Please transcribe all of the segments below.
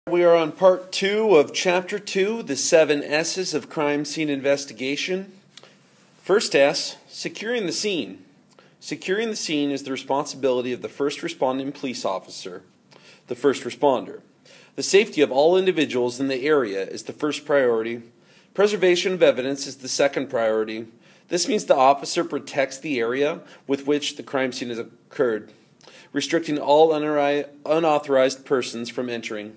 We are on part 2 of chapter 2, the 7 S's of crime scene investigation. First S, securing the scene. Securing the scene is the responsibility of the first responding police officer, the first responder. The safety of all individuals in the area is the first priority. Preservation of evidence is the second priority. This means the officer protects the area with which the crime scene has occurred, restricting all unauthorized persons from entering.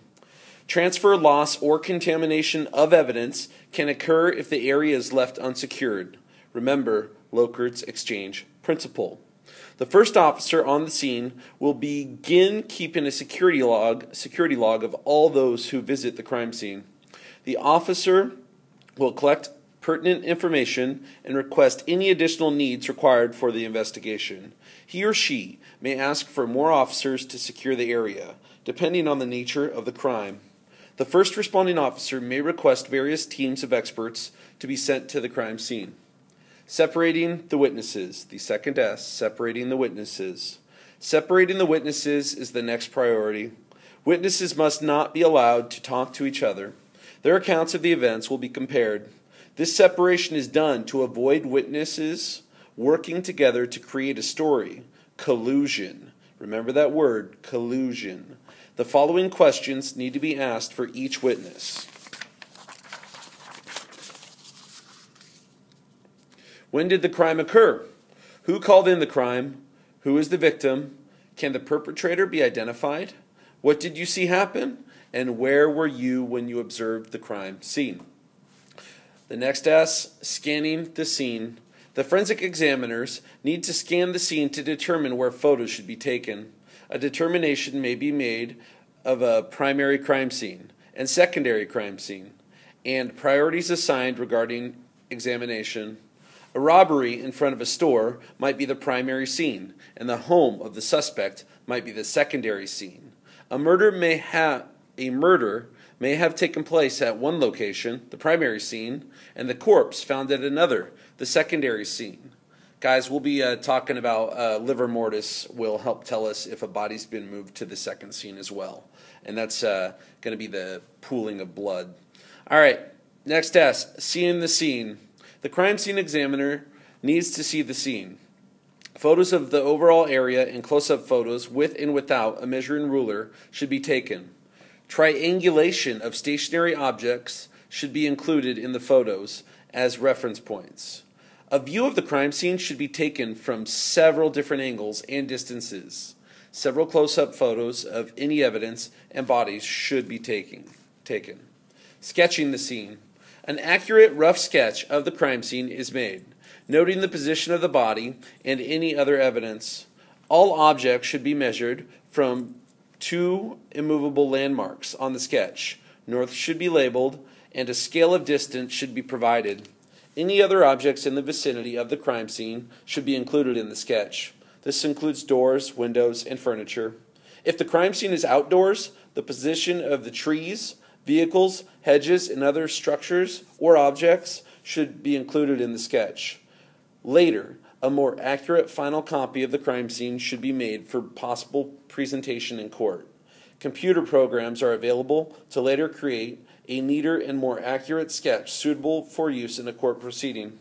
Transfer, loss, or contamination of evidence can occur if the area is left unsecured. Remember Lockhart's exchange principle. The first officer on the scene will begin keeping a security log of all those who visit the crime scene. The officer will collect pertinent information and request any additional needs required for the investigation. He or she may ask for more officers to secure the area, depending on the nature of the crime. The first responding officer may request various teams of experts to be sent to the crime scene. Separating the witnesses, the second S, separating the witnesses. Separating the witnesses is the next priority. Witnesses must not be allowed to talk to each other. Their accounts of the events will be compared. This separation is done to avoid witnesses working together to create a story. Collusion. Remember that word, collusion. The following questions need to be asked for each witness. When did the crime occur? Who called in the crime? Who is the victim? Can the perpetrator be identified? What did you see happen? And where were you when you observed the crime scene? The next S, scanning the scene. The forensic examiners need to scan the scene to determine where photos should be taken. A determination may be made of a primary crime scene and secondary crime scene, and priorities assigned regarding examination. A robbery in front of a store might be the primary scene, and the home of the suspect might be the secondary scene. A murder may have taken place at one location, the primary scene, and the corpse found at another, the secondary scene. Guys, we'll be talking about livor mortis will help tell us if a body's been moved to the second scene as well. And that's going to be the pooling of blood. All right, next S, seeing the scene. The crime scene examiner needs to see the scene. Photos of the overall area and close-up photos with and without a measuring ruler should be taken. Triangulation of stationary objects should be included in the photos as reference points. A view of the crime scene should be taken from several different angles and distances. Several close-up photos of any evidence and bodies should be taken. Sketching the scene. An accurate rough sketch of the crime scene is made, noting the position of the body and any other evidence. All objects should be measured from 2 immovable landmarks on the sketch. North should be labeled, and a scale of distance should be provided. Any other objects in the vicinity of the crime scene should be included in the sketch. This includes doors, windows, and furniture. If the crime scene is outdoors, the position of the trees, vehicles, hedges, and other structures or objects should be included in the sketch. Later, a more accurate final copy of the crime scene should be made for possible presentation in court. Computer programs are available to later create a neater and more accurate sketch suitable for use in a court proceeding.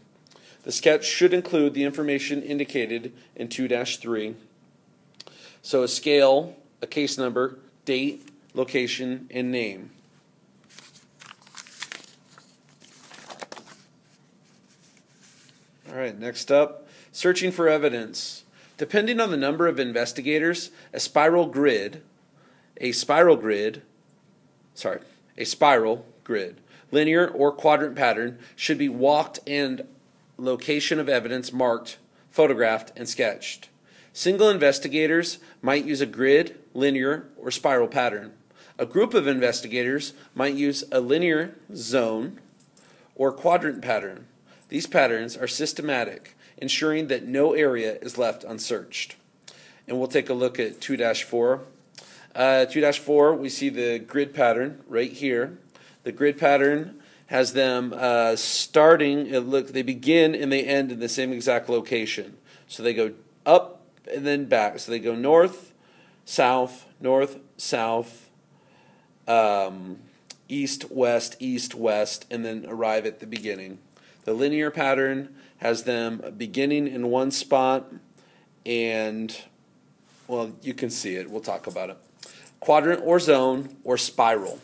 The sketch should include the information indicated in 2-3. So a scale, a case number, date, location, and name. All right, next up, searching for evidence. Depending on the number of investigators, a spiral grid, linear or quadrant pattern should be walked and location of evidence marked, photographed, and sketched. Single investigators might use a grid, linear, or spiral pattern. A group of investigators might use a linear, zone, or quadrant pattern. These patterns are systematic, ensuring that no area is left unsearched. And we'll take a look at 2-4. 2-4, we see the grid pattern right here. The grid pattern has them they begin and they end in the same exact location. So they go up and then back. So they go north, south, east, west, and then arrive at the beginning. The linear pattern has them beginning in one spot, and, well, you can see it. We'll talk about it. Quadrant or zone or spiral.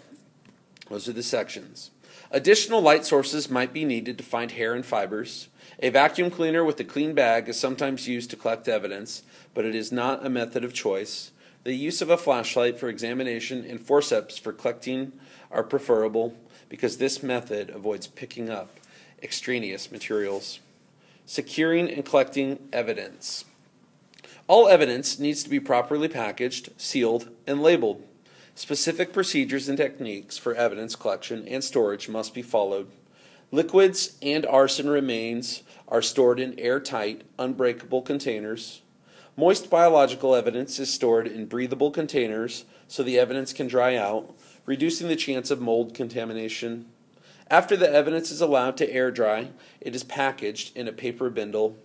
Those are the sections. Additional light sources might be needed to find hair and fibers. A vacuum cleaner with a clean bag is sometimes used to collect evidence, but it is not a method of choice. The use of a flashlight for examination and forceps for collecting are preferable because this method avoids picking up extraneous materials. Securing and collecting evidence. All evidence needs to be properly packaged, sealed, and labeled. Specific procedures and techniques for evidence collection and storage must be followed. Liquids and arson remains are stored in airtight, unbreakable containers. Moist biological evidence is stored in breathable containers so the evidence can dry out, reducing the chance of mold contamination. After the evidence is allowed to air dry, it is packaged in a paper bindle.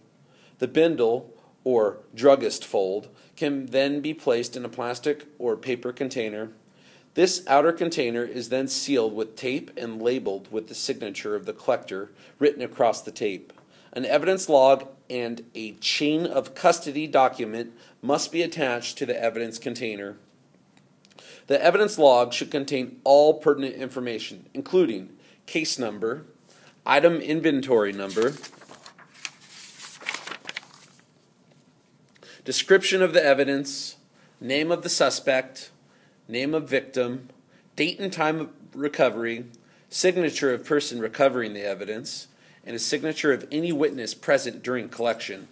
The bindle, or druggist fold, can then be placed in a plastic or paper container. This outer container is then sealed with tape and labeled with the signature of the collector written across the tape. An evidence log and a chain of custody document must be attached to the evidence container. The evidence log should contain all pertinent information, including case number, item inventory number, description of the evidence, name of the suspect, name of victim, date and time of recovery, signature of person recovering the evidence, and a signature of any witness present during collection.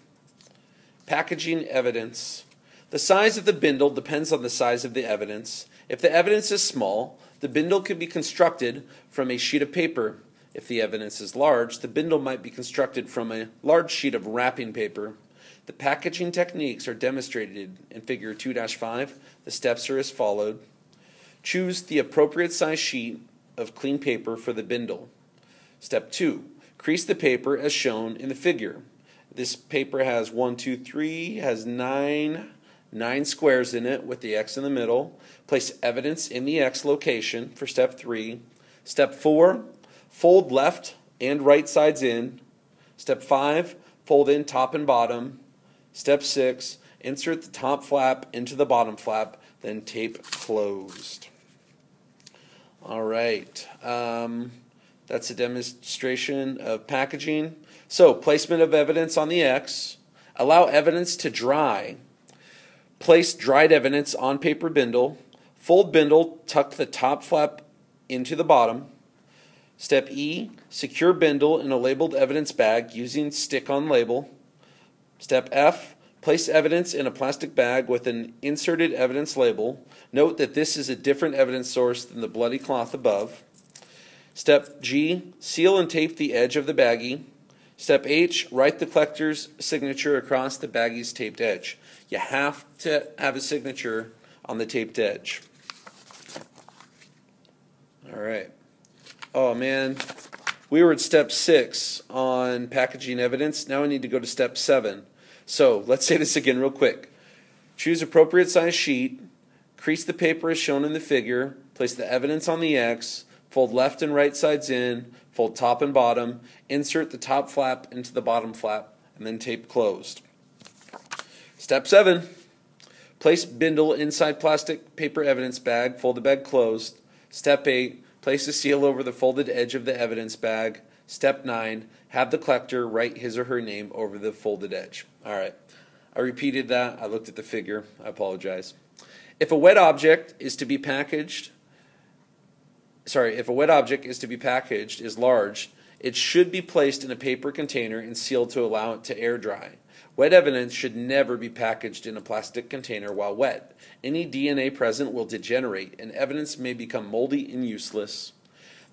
Packaging evidence. The size of the bindle depends on the size of the evidence. If the evidence is small, the bindle can be constructed from a sheet of paper. If the evidence is large, the bindle might be constructed from a large sheet of wrapping paper. The packaging techniques are demonstrated in Figure 2-5. The steps are as followed. Choose the appropriate size sheet of clean paper for the bindle. Step 2. Crease the paper as shown in the figure. This paper has 9 squares in it with the X in the middle. Place evidence in the X location for step 3. Step 4, fold left and right sides in. Step 5, fold in top and bottom. Step 6, insert the top flap into the bottom flap, then tape closed. All right. That's a demonstration of packaging. So, placement of evidence on the X. Allow evidence to dry. Place dried evidence on paper bindle. Fold bindle, tuck the top flap into the bottom. Step E, secure bindle in a labeled evidence bag using stick-on label. Step F, place evidence in a plastic bag with an inserted evidence label. Note that this is a different evidence source than the bloody cloth above. Step G, seal and tape the edge of the baggie. Step H, write the collector's signature across the baggie's taped edge. You have to have a signature on the taped edge. All right. Oh, man. We were at step 6 on packaging evidence. Now I need to go to step 7. So let's say this again real quick. Choose appropriate size sheet. Crease the paper as shown in the figure. Place the evidence on the X. Fold left and right sides in. Fold top and bottom. Insert the top flap into the bottom flap. And then tape closed. Step 7. Place bindle inside plastic paper evidence bag. Fold the bag closed. Step 8. Place a seal over the folded edge of the evidence bag. Step 9. Have the collector write his or her name over the folded edge. All right. I repeated that. I looked at the figure. I apologize. If a wet object is large, it should be placed in a paper container and sealed to allow it to air dry. Wet evidence should never be packaged in a plastic container while wet. Any DNA present will degenerate, and evidence may become moldy and useless.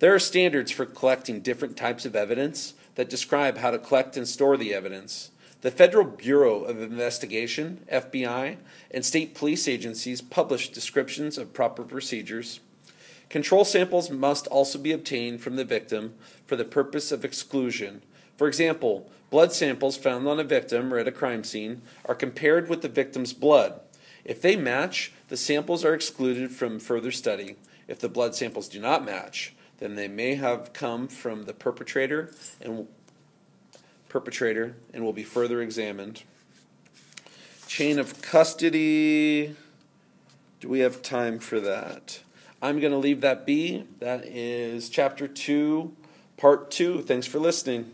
There are standards for collecting different types of evidence that describe how to collect and store the evidence. The Federal Bureau of Investigation, FBI, and state police agencies publish descriptions of proper procedures. Control samples must also be obtained from the victim for the purpose of exclusion. For example, blood samples found on a victim or at a crime scene are compared with the victim's blood. If they match, the samples are excluded from further study. If the blood samples do not match, then they may have come from the perpetrator and will be further examined. Chain of custody. Do we have time for that? I'm going to leave that be. That is chapter 2, part 2. Thanks for listening.